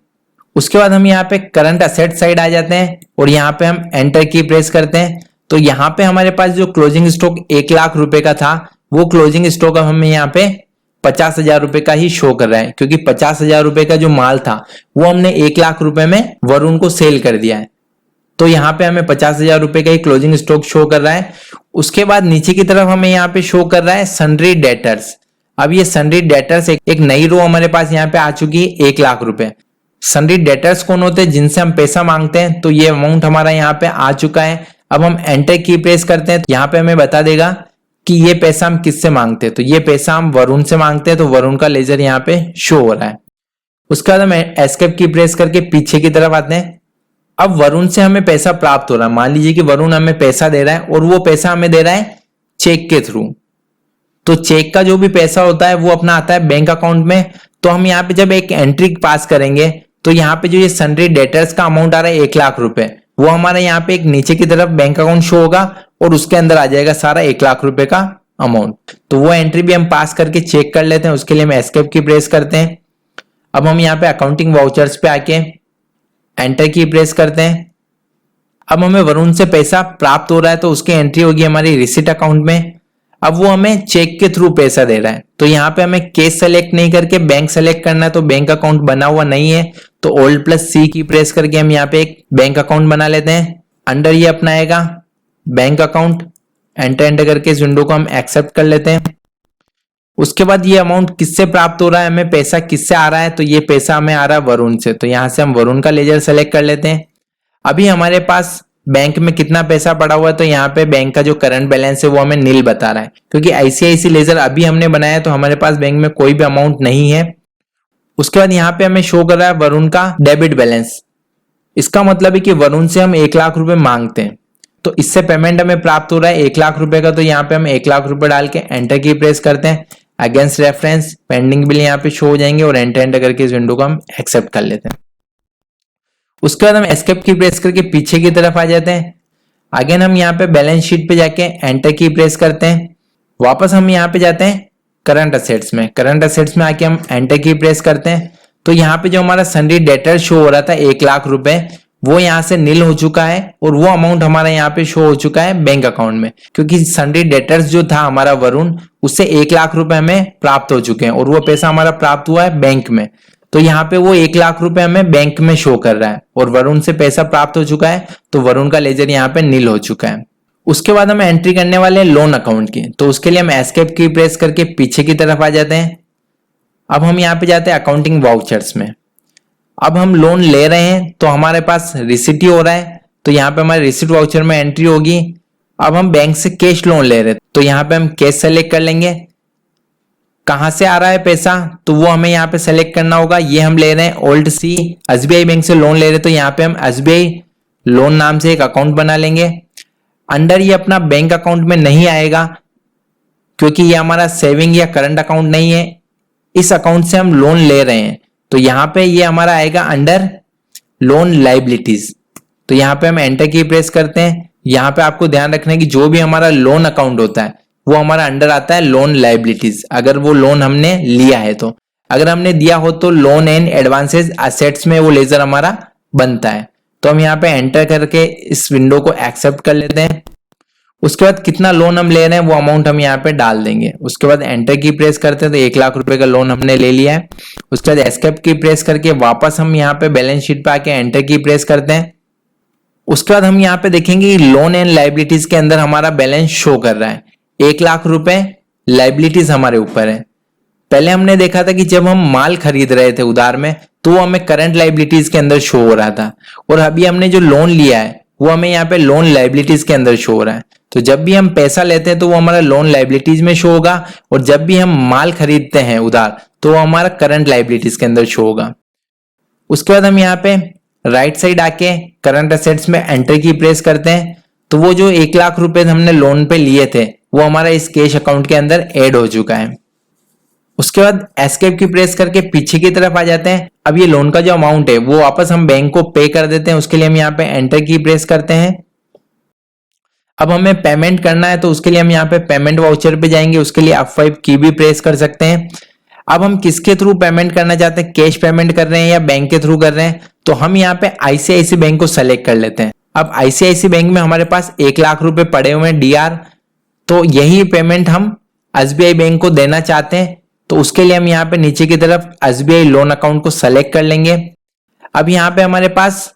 उसके बाद हम यहाँ पे करंट असेट साइड आ जाते हैं और यहाँ पे हम एंटर की प्रेस करते हैं। तो यहाँ पे हमारे पास जो क्लोजिंग स्टॉक 1 लाख रुपए का था, वो क्लोजिंग स्टॉक अब हमें यहाँ पे 50,000 रुपए का ही शो कर रहा है, क्योंकि 50,000 रुपए का जो माल था वो हमने 1 लाख रुपए में वरुण को सेल कर दिया है। तो यहाँ पे हमें 50,000 रुपए का ही क्लोजिंग स्टॉक शो कर रहा है। उसके बाद नीचे की तरफ हमें यहाँ पे शो कर रहा है सन्ड्री डेटर्स। अब ये सन्ड्री डेटर्स एक नई रो हमारे पास यहाँ पे आ चुकी है 1 लाख रुपए। सन्ड्री डेटर्स कौन होते हैं, जिनसे हम पैसा मांगते हैं, तो ये अमाउंट हमारा यहाँ पे आ चुका है। अब हम एंटर की प्रेस करते हैं, तो यहाँ पे हमें बता देगा कि ये पैसा हम किससे मांगते हैं। तो ये पैसा हम वरुण से मांगते हैं, तो वरुण का लेजर यहाँ पे शो हो रहा है। उसके बाद हम एस्केप की प्रेस करके पीछे की तरफ आते हैं। अब वरुण से हमें पैसा प्राप्त हो रहा है। मान लीजिए कि वरुण हमें पैसा दे रहा है और वो पैसा हमें दे रहा है चेक के थ्रू। तो चेक का जो भी पैसा होता है वो अपना आता है बैंक अकाउंट में। तो हम यहाँ पे जब एक एंट्री पास करेंगे, तो यहाँ पे जो ये सन्ड्री डेटर्स का अमाउंट आ रहा है 1 लाख रुपए, वो हमारा यहाँ पे एक नीचे की तरफ बैंक अकाउंट शो होगा और उसके अंदर आ जाएगा सारा 1 लाख रुपए का अमाउंट। तो वो एंट्री भी हम पास करके चेक कर लेते हैं। उसके लिए हम एस्केप की प्रेस करते हैं। अब हम यहाँ पे अकाउंटिंग वाउचर्स पे आके एंटर की प्रेस करते हैं। अब हमें वरुण से पैसा प्राप्त हो रहा है, तो उसकी एंट्री होगी हमारी रिसीट अकाउंट में। अब वो हमें चेक के थ्रू पैसा दे रहा है, तो यहाँ पे हमें कैश सेलेक्ट नहीं करके बैंक सेलेक्ट करना है। तो बैंक अकाउंट बना हुआ नहीं है, तो Alt+C की प्रेस करके हम यहाँ पे एक बैंक अकाउंट बना लेते हैं। अंडर ये अपना आएगा बैंक अकाउंट। एंटर करके इस विंडो को हम एक्सेप्ट कर लेते हैं। उसके बाद ये अमाउंट किससे प्राप्त हो रहा है, हमें पैसा किससे आ रहा है, तो ये पैसा हमें आ रहा है वरुण से। तो यहाँ से हम वरुण का लेजर सेलेक्ट कर लेते हैं। अभी हमारे पास बैंक में कितना पैसा पड़ा हुआ है, तो यहाँ पे बैंक का जो करंट बैलेंस है वो हमें नील बता रहा है, क्योंकि आईसीआईसी लेजर अभी हमने बनाया तो हमारे पास बैंक में कोई भी अमाउंट नहीं है। उसके बाद यहाँ पे हमें शो कर रहा है वरुण का डेबिट बैलेंस। इसका मतलब है कि वरुण से हम 1,00,000 रुपए मांगते हैं, तो इससे पेमेंट हमें प्राप्त हो रहा है 1,00,000 रुपए का। तो यहाँ पे हम 1,00,000 रुपए डाल के एंटर की प्रेस करते हैं। अगेंस्ट रेफरेंस पेंडिंग बिल यहाँ पे शो हो जाएंगे और एंटर करके इस विंडो को हम एक्सेप्ट कर लेते हैं। उसके बाद हम एस्केप की प्रेस करके पीछे की तरफ आ जाते हैं। अगेन हम यहाँ पे बैलेंस शीट पे जाके एंटर की प्रेस करते हैं। वापस हम यहाँ पे जाते हैं करंट असेट्स में। करंट असेट्स में आके हम एंटर की प्रेस करते हैं। तो यहाँ पे जो हमारा सन्ड्री डेटर शो हो रहा था 1,00,000 रुपए, वो यहाँ से नील हो चुका है और वो अमाउंट हमारा यहाँ पे शो हो चुका है बैंक अकाउंट में, क्योंकि सन्ड्री डेटर्स जो था हमारा वरुण, उससे 1,00,000 रुपए हमें प्राप्त हो चुके हैं और वो पैसा हमारा प्राप्त हुआ है बैंक में। तो यहाँ पे वो 1,00,000 रुपए हमें बैंक में शो कर रहा है और वरुण से पैसा प्राप्त हो चुका है, तो वरुण का लेजर यहाँ पे नील हो चुका है। उसके बाद हम एंट्री करने वाले हैं लोन अकाउंट की, तो उसके लिए हम एस्केप की प्रेस करके पीछे की तरफ आ जाते हैं। अब हम यहाँ पे जाते हैं अकाउंटिंग वाउचर्स में। अब हम लोन ले रहे हैं तो हमारे पास रिसिट ही हो रहा है, तो यहाँ पे हमारे रिसिट वाउचर में एंट्री होगी। अब हम बैंक से कैश लोन ले रहे हैं, तो यहाँ पे हम कैश सेलेक्ट कर लेंगे। कहां से आ रहा है पैसा, तो वो हमें यहाँ पे सेलेक्ट करना होगा। ये हम ले रहे हैं ओल्ड सी एसबीआई बैंक से लोन ले रहे हैं, तो यहाँ पे हम एसबीआई लोन नाम से एक अकाउंट बना लेंगे। अंडर ये अपना बैंक अकाउंट में नहीं आएगा, क्योंकि ये हमारा सेविंग या करंट अकाउंट नहीं है। इस अकाउंट से हम लोन ले रहे हैं, तो यहाँ पे ये हमारा आएगा अंडर लोन लाइबिलिटीज। तो यहाँ पे हम एंटर की प्रेस करते हैं। यहाँ पे आपको ध्यान रखना है कि जो भी हमारा लोन अकाउंट होता है वो हमारा अंडर आता है लोन लाइबिलिटीज, अगर वो लोन हमने लिया है तो। अगर हमने दिया हो तो लोन एंड एडवांसेस असेट्स में वो लेजर हमारा बनता है। तो हम यहाँ पे एंटर करके इस विंडो को एक्सेप्ट कर लेते हैं। उसके बाद कितना लोन हम ले रहे हैं वो अमाउंट हम यहाँ पे डाल देंगे। उसके बाद एंटर की प्रेस करते हैं, तो 1,00,000 रुपए का लोन हमने ले लिया है। उसके बाद एस्केप की प्रेस करके वापस हम यहाँ पे बैलेंस शीट पे आके एंटर की प्रेस करते हैं। उसके बाद हम यहाँ पे देखेंगे कि लोन एंड लाइबिलिटीज के अंदर हमारा बैलेंस शो कर रहा है 1,00,000 रुपए लाइबिलिटीज हमारे ऊपर है। पहले हमने देखा था कि जब हम माल खरीद रहे थे उधार में, तो वो हमें करंट लाइबिलिटीज के अंदर शो हो रहा था, और अभी हमने जो लोन लिया है वो हमें यहाँ पे लोन लाइबिलिटीज के अंदर शो हो रहा है। तो जब भी हम पैसा लेते हैं तो वो हमारा लोन लाइबिलिटीज में शो होगा, और जब भी हम माल खरीदते हैं उधार तो वो हमारा करंट लाइबिलिटीज के अंदर शो होगा। उसके बाद हम यहाँ पे राइट साइड आके करंट असेट्स में एंटर की प्रेस करते हैं, तो वो जो 1,00,000 रुपए हमने लोन पे लिए थे वो हमारा इस कैश अकाउंट के अंदर ऐड हो चुका है। उसके बाद एस्केप की प्रेस करके पीछे की तरफ आ जाते हैं। अब ये लोन का जो अमाउंट है वो वापस हम बैंक को पे कर देते हैं। उसके लिए हम यहाँ पे एंटर की प्रेस करते हैं। अब हमें पेमेंट करना है, तो उसके लिए हम यहाँ पे पेमेंट वाउचर पे जाएंगे। उसके लिए F5 की भी प्रेस कर सकते हैं। अब हम किसके थ्रू पेमेंट करना चाहते हैं, कैश पेमेंट कर रहे हैं या बैंक के थ्रू कर रहे हैं, तो हम यहाँ पे आईसीआईसी बैंक को सेलेक्ट कर लेते हैं। अब आईसीआईसी बैंक में हमारे पास 1,00,000 रुपए पड़े हुए हैं डीआर, तो यही पेमेंट हम एसबीआई बैंक को देना चाहते हैं। तो उसके लिए हम यहाँ पे नीचे की तरफ एसबीआई लोन अकाउंट को सेलेक्ट कर लेंगे। अब यहाँ पे हमारे पास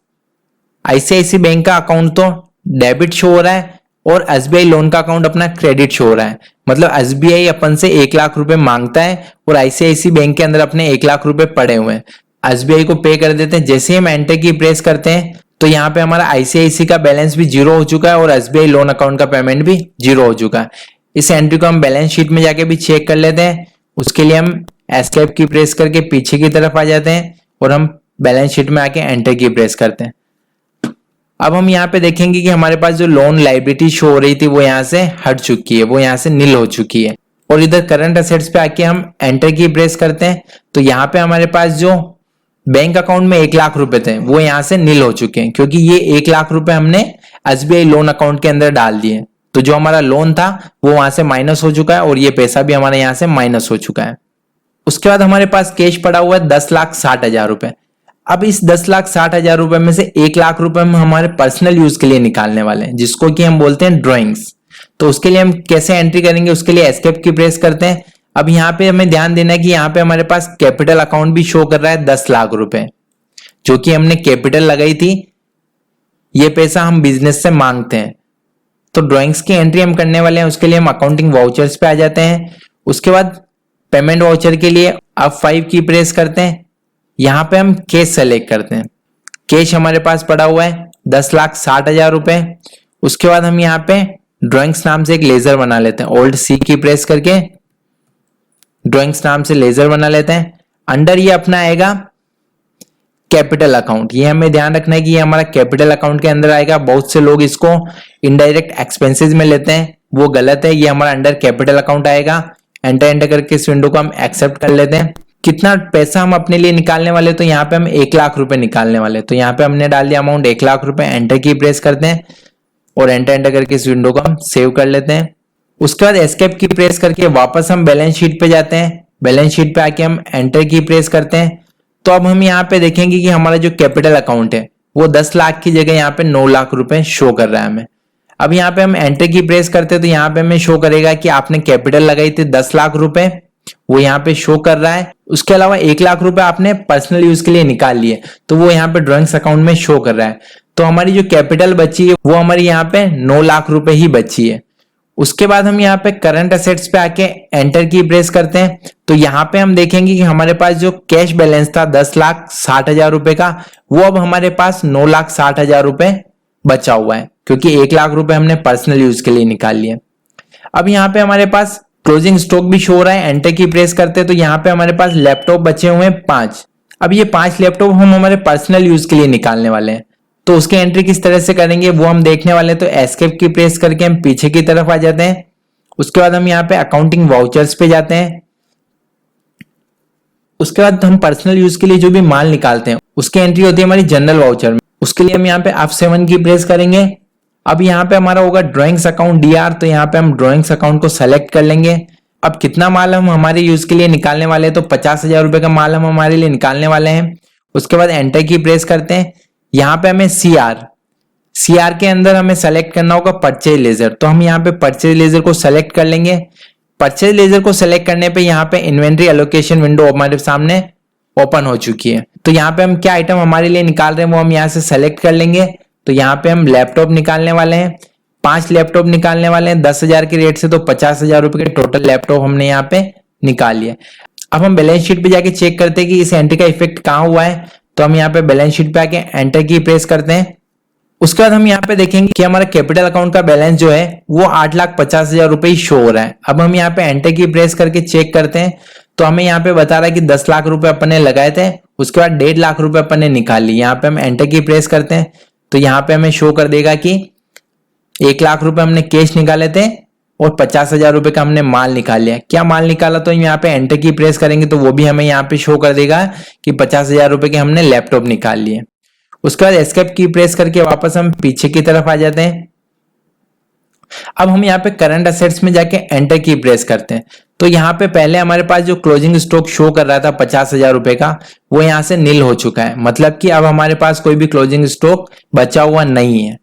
आईसीआईसी बैंक का अकाउंट तो डेबिट शो हो रहा है और एसबीआई लोन का अकाउंट अपना क्रेडिट शो हो रहा है। मतलब एसबीआई अपन से 1,00,000 रुपए मांगता है और आईसीआईसी बैंक के अंदर अपने 1,00,000 रुपए पड़े हुए हैं, एसबीआई को पे कर देते हैं। जैसे ही हम एंटर की प्रेस करते हैं तो यहाँ पे हमारा आईसीआईसी का बैलेंस भी 0 हो चुका है और एसबीआई लोन अकाउंट का पेमेंट भी 0 हो चुका है। इस एंट्री को हम बैलेंस शीट में जाके भी चेक कर लेते हैं। उसके लिए हम एस्केप की प्रेस करके पीछे की तरफ आ जाते हैं और हम बैलेंस शीट में आके एंटर की प्रेस करते हैं। अब हम यहाँ पे देखेंगे कि हमारे पास जो लोन लाइबिलिटी शो हो रही थी वो यहाँ से हट चुकी है, वो यहाँ से नील हो चुकी है। और इधर करंट असेट्स पे आके हम एंटर की प्रेस करते हैं, तो यहाँ पे हमारे पास जो बैंक अकाउंट में 1,00,000 रुपए थे वो यहाँ से नील हो चुके हैं, क्योंकि ये 1,00,000 रुपए हमने एसबीआई लोन अकाउंट के अंदर डाल दिए। तो जो हमारा लोन था वो वहां से माइनस हो चुका है और ये पैसा भी हमारे यहाँ से माइनस हो चुका है। उसके बाद हमारे पास कैश पड़ा हुआ है 10,60,000 रुपए। अब इस 10,60,000 रुपए में से 1,00,000 रुपए हम हमारे पर्सनल यूज के लिए निकालने वाले हैं, जिसको कि हम बोलते हैं ड्रॉइंग्स। तो उसके लिए हम कैसे एंट्री करेंगे, उसके लिए एस्केप की प्रेस करते हैं। अब यहाँ पे हमें ध्यान देना है कि यहाँ पे हमारे पास कैपिटल अकाउंट भी शो कर रहा है 10,00,000 रुपए, जो कि हमने कैपिटल लगाई थी। ये पैसा हम बिजनेस से मांगते हैं, तो ड्राइंग्स की एंट्री हम करने वाले हैं। उसके लिए हम अकाउंटिंग वाउचर्स पे आ जाते हैं। उसके बाद पेमेंट वाउचर के लिए F5 की प्रेस करते हैं। यहाँ पे हम कैश सेलेक्ट करते हैं। कैश हमारे पास पड़ा हुआ है 10,60,000 रुपए। उसके बाद हम यहाँ पे ड्राइंग्स नाम से एक लेजर बना लेते हैं, ओल्ड सी की प्रेस करके ड्राइंग्स नाम से लेजर बना लेते हैं। अंडर ये अपना आएगा कैपिटल अकाउंट, ये हमें ध्यान रखना है कि ये हमारा कैपिटल अकाउंट के अंदर आएगा। बहुत से लोग इसको इनडायरेक्ट एक्सपेंसेस में लेते हैं, वो गलत है, ये हमारा अंडर कैपिटल अकाउंट आएगा। एंटर एंटर करके इस विंडो को हम एक्सेप्ट कर लेते हैं। कितना पैसा हम अपने लिए निकालने वाले, तो यहाँ पे हम 1,00,000 रुपए निकालने वाले, तो यहाँ पे हमने डाल दिया अमाउंट 1,00,000 रुपए। एंटर की प्रेस करते हैं और एंटर एंटर करके इस विंडो को हम सेव कर लेते हैं। उसके बाद एस्केप की प्रेस करके वापस हम बैलेंस शीट पे जाते हैं। बैलेंस शीट पे आके हम एंटर की प्रेस करते हैं। तो अब हम यहाँ पे देखेंगे कि हमारा जो कैपिटल अकाउंट है वो 10 लाख की जगह यहाँ पे 9 लाख रुपए शो कर रहा है हमें। अब यहाँ पे हम एंटर की प्रेस करते हैं तो यहाँ पे हमें शो करेगा कि आपने कैपिटल लगाई थी 10 लाख रुपए, वो यहाँ पे शो कर रहा है। उसके अलावा 1,00,000 रुपए आपने पर्सनल यूज के लिए निकाल लिए, तो वो यहाँ पे ड्राइंग्स अकाउंट में शो कर रहा है। तो हमारी जो कैपिटल बची है वो हमारी यहाँ पे 9 लाख रुपए ही बची है। उसके बाद हम यहाँ पे करंट असेट्स पे आके एंटर की प्रेस करते हैं। तो यहाँ पे हम देखेंगे कि हमारे पास जो कैश बैलेंस था 10,60,000 रुपए का, वो अब हमारे पास 9,60,000 रुपए बचा हुआ है, क्योंकि 1,00,000 रुपए हमने पर्सनल यूज के लिए निकाल लिए। अब यहाँ पे हमारे पास क्लोजिंग स्टॉक भी शो हो रहा है। एंटर की प्रेस करते हैं तो यहाँ पे हमारे पास लैपटॉप बचे हुए हैं 5। अब ये 5 लैपटॉप हम हमारे पर्सनल यूज के लिए निकालने वाले हैं, तो उसकी एंट्री किस तरह से करेंगे वो हम देखने वाले हैं। तो एस्केप की प्रेस करके हम पीछे की तरफ आ जाते हैं। उसके बाद हम यहाँ पे अकाउंटिंग वाउचर्स पे जाते हैं। उसके बाद हम पर्सनल यूज के लिए जो भी माल निकालते हैं उसकी एंट्री होती है हमारी जनरल वाउचर में। उसके लिए हम यहाँ पे F7 की प्रेस करेंगे। अब यहाँ पे हमारा होगा ड्राइंग्स अकाउंट DR, तो यहाँ पे हम ड्राइंग्स अकाउंट को सेलेक्ट कर लेंगे। अब कितना माल हम हमारे यूज के लिए निकालने वाले हैं, तो 50,000 रुपए का माल हम हमारे लिए निकालने वाले हैं। उसके बाद एंटर की प्रेस करते हैं। यहाँ पे हमें CR के अंदर हमें सेलेक्ट करना होगा परचेज लेजर, तो हम यहाँ पे परचेज लेजर को सेलेक्ट कर लेंगे। परचेज लेजर को सेलेक्ट करने पे यहाँ पे इन्वेंट्री एलोकेशन विंडो हमारे सामने ओपन हो चुकी है। तो यहाँ पे हम क्या आइटम हमारे लिए निकाल रहे हैं वो हम यहाँ से सेलेक्ट कर लेंगे। तो यहाँ पे हम लैपटॉप निकालने वाले हैं, 5 लैपटॉप निकालने वाले हैं 10,000 के रेट से, तो 50,000 रुपए के टोटल लैपटॉप हमने यहाँ पे निकाल लिए। अब हम बैलेंस शीट पे जाके चेक करते हैं कि इस एंट्री का इफेक्ट कहाँ हुआ है। तो हम यहाँ पे बैलेंस शीट पे आके एंटर की प्रेस करते हैं। उसके बाद हम यहाँ पे देखेंगे कि हमारा कैपिटल अकाउंट का बैलेंस जो है वो 8,50,000 रुपए ही शो हो रहा है। अब हम यहाँ पे एंटर की प्रेस करके चेक करते हैं तो हमें यहाँ पे बता रहा है कि 10 लाख रुपए अपन ने लगाए थे, उसके बाद 1.5 लाख रुपए अपन ने निकाल ली। यहाँ पे हम एंटर की प्रेस करते हैं तो यहाँ पे हमें शो कर देगा कि 1,00,000 रुपए हमने कैश निकाले थे और 50,000 रुपए का हमने माल निकाल लिया। क्या माल निकाला, तो यहाँ पे एंटर की प्रेस करेंगे तो वो भी हमें यहाँ पे शो कर देगा कि 50,000 रुपए के हमने लैपटॉप निकाल लिए। उसके बाद एस्केप की प्रेस करके वापस हम पीछे की तरफ आ जाते हैं। अब हम यहाँ पे करंट असेट्स में जाके एंटर की प्रेस करते हैं। तो यहाँ पे पहले हमारे पास जो क्लोजिंग स्टॉक शो कर रहा था 50,000 रुपए का, वो यहाँ से नील हो चुका है, मतलब कि अब हमारे पास कोई भी क्लोजिंग स्टॉक बचा हुआ नहीं है।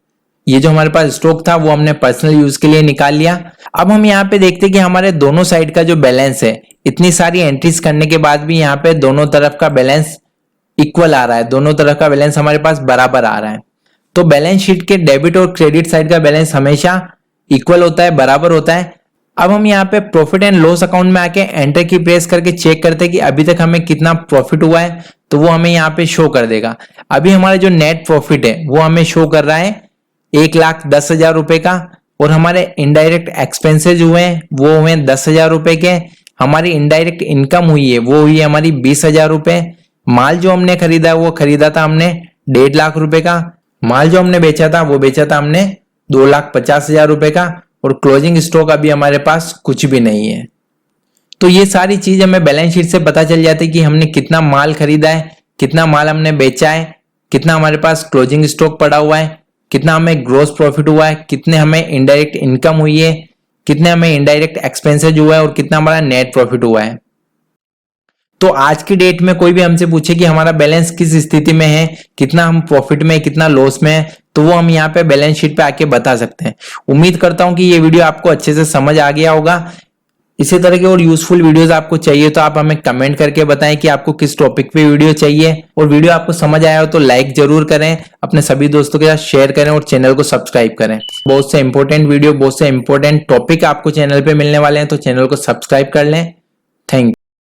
ये जो हमारे पास स्टॉक था वो हमने पर्सनल यूज के लिए निकाल लिया। अब हम यहाँ पे देखते हैं कि हमारे दोनों साइड का जो बैलेंस है, इतनी सारी एंट्रीज करने के बाद भी यहाँ पे दोनों तरफ का बैलेंस इक्वल आ रहा है, दोनों तरफ का बैलेंस हमारे पास बराबर आ रहा है। तो बैलेंस शीट के डेबिट और क्रेडिट साइड का बैलेंस हमेशा इक्वल होता है, बराबर होता है। अब हम यहाँ पे प्रॉफिट एंड लॉस अकाउंट में आके एंटर की प्रेस करके चेक करते हैं कि अभी तक हमें कितना प्रॉफिट हुआ है, तो वो हमें यहाँ पे शो कर देगा। अभी हमारा जो नेट प्रॉफिट है वो हमें शो कर रहा है 1,10,000 रुपए का, और हमारे इनडायरेक्ट एक्सपेंसेज हुए हैं वो हुए 10,000 रुपए के। हमारी इनडायरेक्ट इनकम हुई है वो हुई है हमारी 20,000 रुपए। माल जो हमने खरीदा वो खरीदा था हमने 1.5 लाख रुपए का। माल जो हमने बेचा था वो बेचा था हमने 2,50,000 रुपए का, और क्लोजिंग स्टॉक अभी हमारे पास कुछ भी नहीं है। तो ये सारी चीज हमें बैलेंस शीट से पता चल जाती है कि हमने कितना माल खरीदा है, कितना माल हमने बेचा है, कितना हमारे पास क्लोजिंग स्टॉक पड़ा हुआ है, कितना हमें ग्रॉस प्रॉफिट हुआ है, कितने हमें इनडायरेक्ट इनकम हुई है, कितने हमें इनडायरेक्ट एक्सपेंसेज हुआ है, और कितना हमारा नेट प्रॉफिट हुआ है। तो आज की डेट में कोई भी हमसे पूछे कि हमारा बैलेंस किस स्थिति में है, कितना हम प्रॉफिट में, कितना लॉस में है, तो वो हम यहाँ पे बैलेंस शीट पे आके बता सकते हैं। उम्मीद करता हूं कि ये वीडियो आपको अच्छे से समझ आ गया होगा। इसी तरह के और यूजफुल वीडियोस आपको चाहिए तो आप हमें कमेंट करके बताएं कि आपको किस टॉपिक पे वीडियो चाहिए, और वीडियो आपको समझ आया हो तो लाइक जरूर करें, अपने सभी दोस्तों के साथ शेयर करें और चैनल को सब्सक्राइब करें। बहुत से इंपॉर्टेंट वीडियो, बहुत से इंपॉर्टेंट टॉपिक आपको चैनल पे मिलने वाले हैं, तो चैनल को सब्सक्राइब कर लें। Thank you.